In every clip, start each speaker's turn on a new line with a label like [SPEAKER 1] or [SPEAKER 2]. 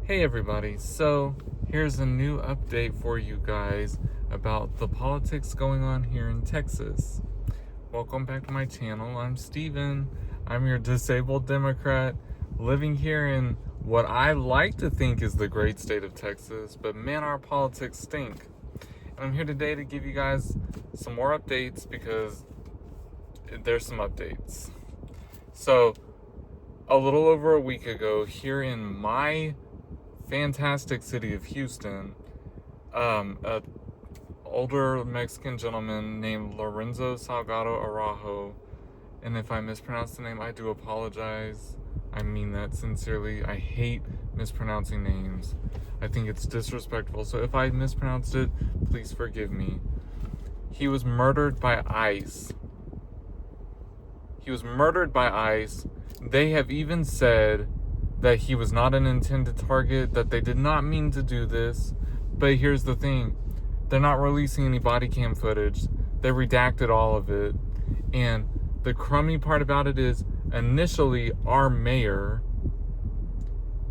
[SPEAKER 1] Hey everybody, so here's a new update for you guys about the politics going on here in Texas. Welcome back to my channel. I'm Steven. I'm your disabled Democrat living here in what I like to think is the great state of Texas, but man, our politics stink. And I'm here today to give you guys some more updates because there's some updates. So, a little over a week ago, here in my fantastic city of Houston, a older Mexican gentleman named Lorenzo Salgado Araujo, and if I mispronounce the name, I do apologize. I mean that sincerely. I hate mispronouncing names. I think it's disrespectful. So if I mispronounced it, please forgive me. He was murdered by ICE. They have even said that he was not an intended target, that they did not mean to do this. But here's the thing. They're not releasing any body cam footage. They redacted all of it. And the crummy part about it is, initially, our mayor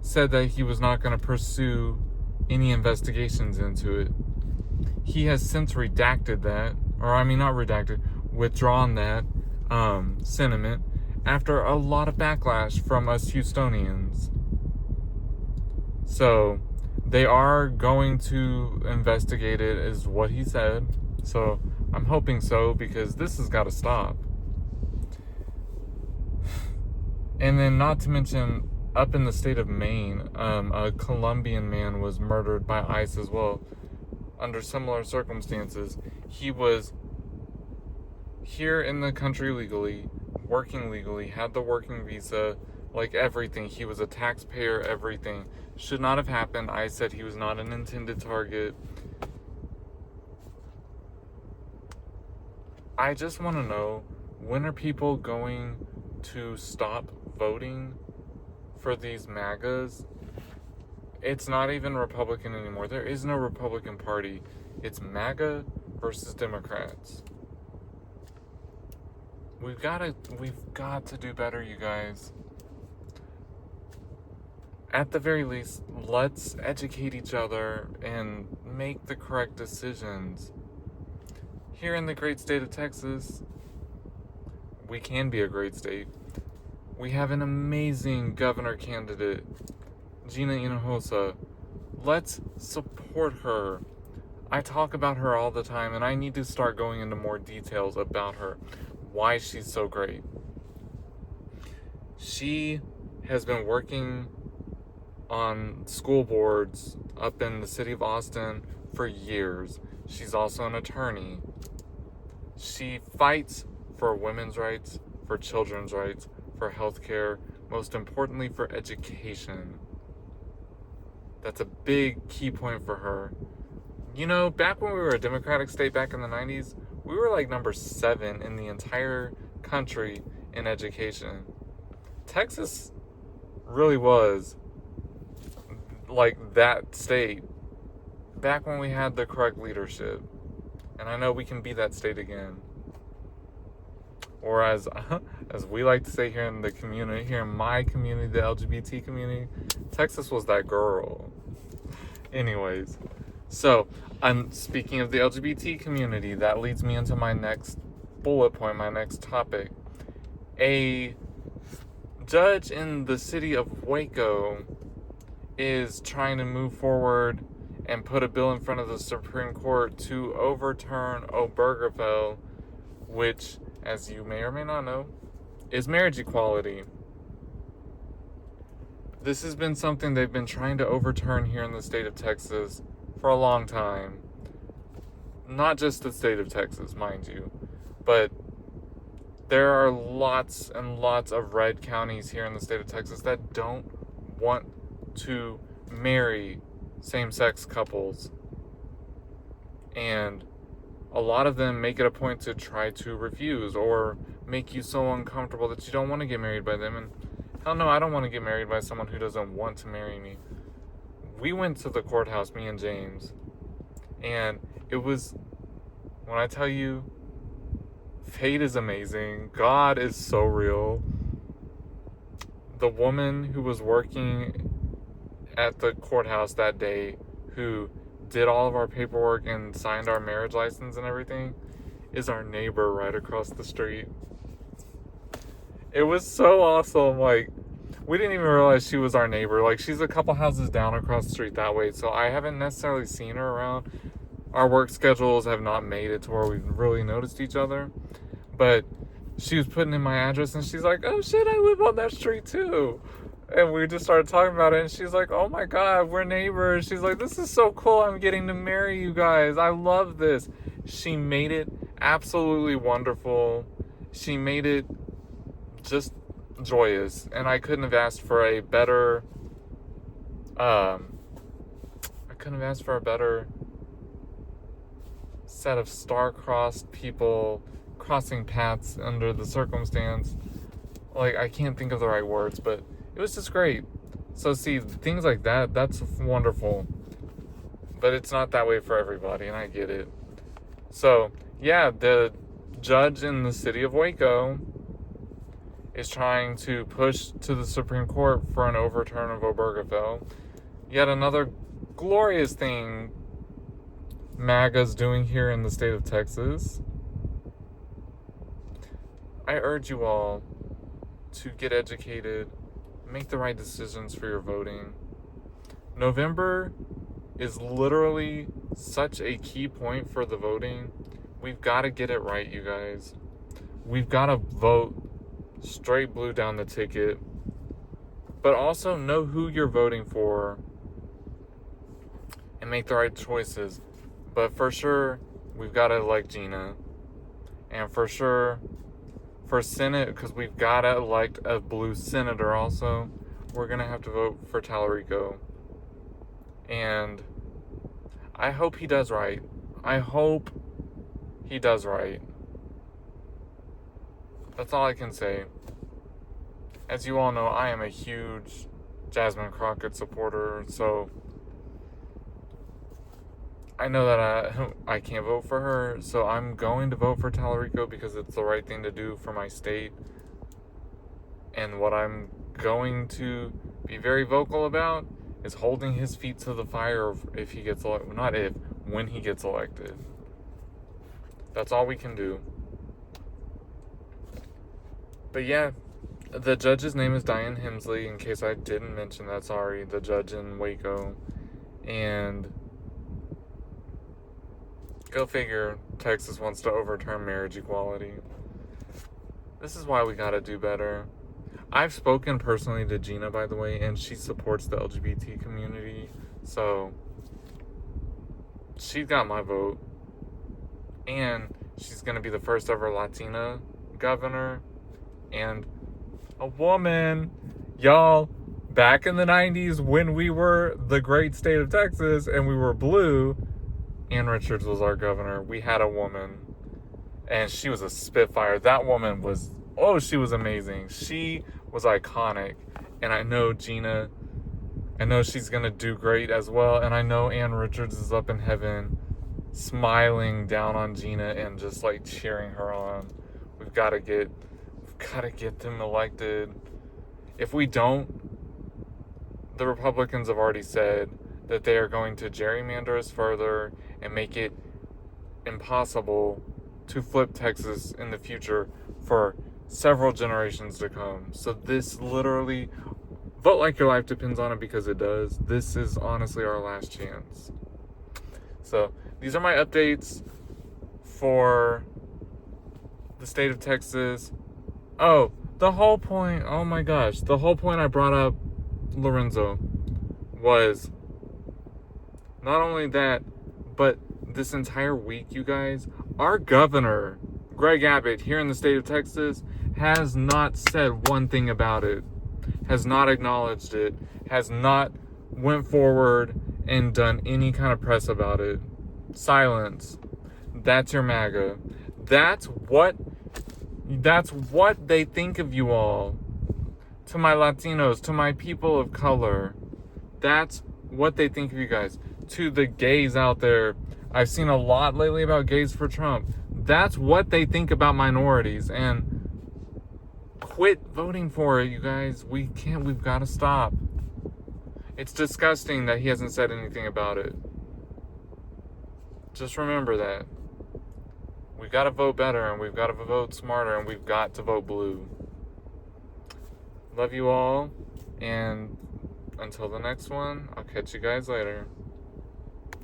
[SPEAKER 1] said that he was not going to pursue any investigations into it. He has since redacted that, withdrawn that sentiment after a lot of backlash from us Houstonians. So they are going to investigate it, is what he said. So I'm hoping so, because this has got to stop. And then, not to mention, up in the state of Maine, a Colombian man was murdered by ICE as well, under similar circumstances. He was here in the country legally, working legally, had the working visa, like everything. He was a taxpayer, everything. Should not have happened. I said he was not an intended target. I just want to know, when are people going to stop voting for these MAGAs? It's not even Republican anymore. There is no Republican Party. It's MAGA versus Democrats. We've got to do better, you guys. At the very least, let's educate each other and make the correct decisions. Here in the great state of Texas, we can be a great state. We have an amazing governor candidate, Gina Hinojosa. Let's support her. I talk about her all the time, and I need to start going into more details about her, why she's so great. She has been working on school boards up in the city of Austin for years. She's also an attorney. She fights for women's rights, for children's rights, for healthcare, most importantly for education. That's a big key point for her. You know, back when we were a Democratic state back in the 90s, we were like number 7 in the entire country in education. Texas really was like that state back when we had the correct leadership. And I know we can be that state again. Or as we like to say here in the community, here in my community, the LGBT community, Texas was that girl. Anyways, so I'm speaking of the LGBT community. That leads me into my next bullet point, my next topic. A judge in the city of Waco is trying to move forward and put a bill in front of the Supreme Court to overturn Obergefell, which, as you may or may not know, is marriage equality. This has been something they've been trying to overturn here in the state of Texas for a long time. Not just the state of Texas, mind you, but there are lots and lots of red counties here in the state of Texas that don't want to marry same-sex couples. And a lot of them make it a point to try to refuse or make you so uncomfortable that you don't want to get married by them. And hell no, I don't want to get married by someone who doesn't want to marry me. We went to the courthouse, me and James, and it was, when I tell you, fate is amazing. God is so real. The woman who was working at the courthouse that day who did all of our paperwork and signed our marriage license and everything is our neighbor right across the street. It was so awesome. Like, we didn't even realize she was our neighbor. Like, she's a couple houses down across the street that way, so I haven't necessarily seen her around. Our work schedules have not made it to where we've really noticed each other. But she was putting in my address, and she's like, oh shit, I live on that street too. And we just started talking about it, and she's like, oh my god, we're neighbors. She's like, this is so cool. I'm getting to marry you guys. I love this. She made it absolutely wonderful. She made it just joyous, and I couldn't have asked for a better set of star-crossed people crossing paths under the circumstance. Like, I can't think of the right words, but it was just great. So see, things like that, that's wonderful, but it's not that way for everybody, and I get it. So yeah, the judge in the city of Waco is trying to push to the Supreme Court for an overturn of Obergefell. Yet another glorious thing MAGA's doing here in the state of Texas. I urge you all to get educated, make the right decisions for your voting. November is literally such a key point for the voting. We've got to get it right, you guys. We've got to vote straight blue down the ticket, but also know who you're voting for and make the right choices. But for sure, we've got to elect Gina. And for sure, for Senate, because we've got to elect a blue senator also, we're going to have to vote for Tallarico. And I hope he does right. I hope he does right. That's all I can say. As you all know, I am a huge Jasmine Crockett supporter, so I know that I can't vote for her, so I'm going to vote for Tallarico because it's the right thing to do for my state. And what I'm going to be very vocal about is holding his feet to the fire if he gets elected. Not if, when he gets elected. That's all we can do. But yeah, the judge's name is Diane Hemsley, in case I didn't mention that, sorry, the judge in Waco. And go figure, Texas wants to overturn marriage equality. This is why we gotta do better. I've spoken personally to Gina, by the way, and she supports the LGBT community, so she's got my vote. And she's gonna be the first ever Latina governor, and a woman. Y'all, back in the 90s when we were the great state of Texas and we were blue, Ann Richards was our governor. We had a woman, and she was a spitfire. That woman was, she was amazing. She was iconic. And I know Gina, I know she's going to do great as well. And I know Ann Richards is up in heaven smiling down on Gina and just like cheering her on. We've got to get them elected. If we don't, the Republicans have already said that they are going to gerrymander us further and make it impossible to flip Texas in the future for several generations to come. So this literally, vote like your life depends on it, because it does. This is honestly our last chance. So these are my updates for the state of Texas. The whole point I brought up Lorenzo was not only that, but this entire week, you guys, our governor, Greg Abbott, here in the state of Texas, has not said one thing about it, has not acknowledged it, has not went forward and done any kind of press about it. Silence. That's your MAGA. That's what they think of you all. To my Latinos, to my people of color, that's what they think of you guys. To the gays out there, I've seen a lot lately about gays for Trump. That's what they think about minorities. And quit voting for it, you guys. We've got to stop. It's disgusting that he hasn't said anything about it. Just remember that. We got to vote better, and we've got to vote smarter, and we've got to vote blue. Love you all, and until the next one, I'll catch you guys later.